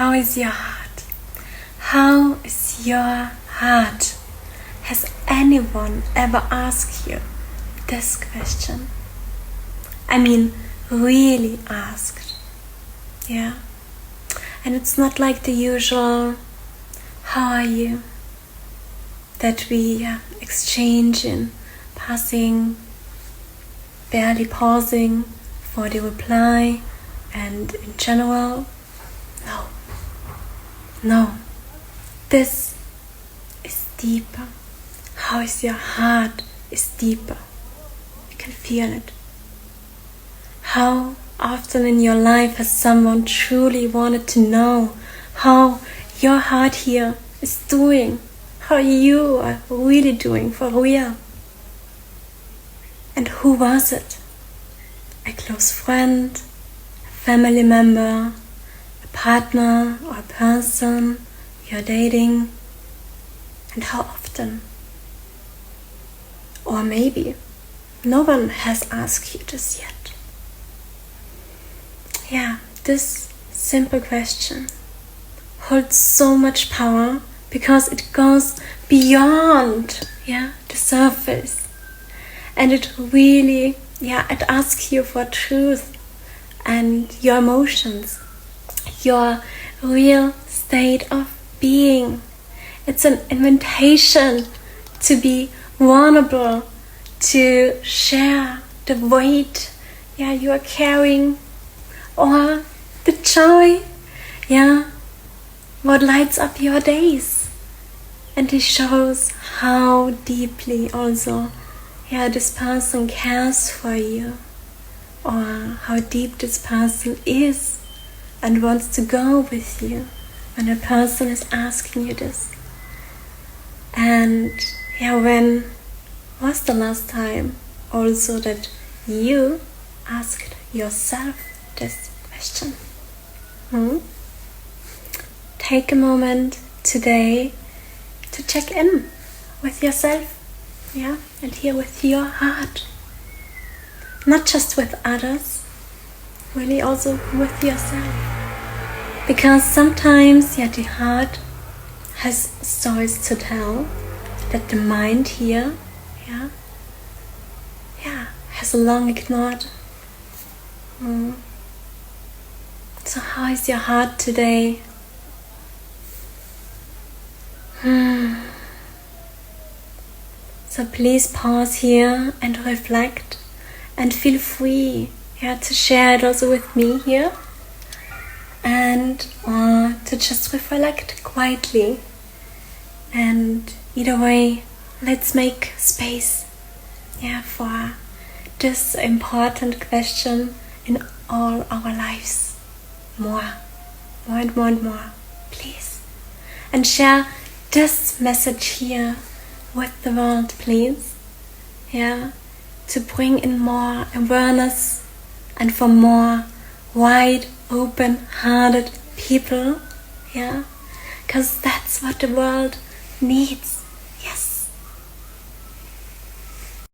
how is your heart? How is your heart? Has anyone ever asked you this question? I mean, really asked. Yeah. And it's not like the usual, how are you? That we exchange in passing, barely pausing for the reply, and in general, no. This is deeper. How is your heart is deeper. You can feel it. How often in your life has someone truly wanted to know how your heart here is doing, how you are really doing for real? And who was it? A close friend, a family member, a partner or a person you're dating? And how often? Or maybe no one has asked you this yet. Yeah, this simple question holds so much power because it goes beyond the surface. And it really, it asks you for truth and your emotions, your real state of being. It's an invitation to be vulnerable, to share the weight you are carrying, or the joy, what lights up your days. And it shows how deeply also this person cares for you, or how deep this person is and wants to go with you when a person is asking you this. And when was the last time also that you asked yourself this question? Take a moment today to check in with yourself, and here with your heart. Not just with others, really also with yourself. Because sometimes, the heart has stories to tell that the mind here, has long ignored. So how is your heart today? So please pause here and reflect, and feel free to share it also with me here, and or to just reflect quietly. And either way, let's make space for this important question in all our lives. More and more and more, please. And share this message here with the world, please. To bring in more awareness and for more wide, open-hearted people. Because that's what the world needs.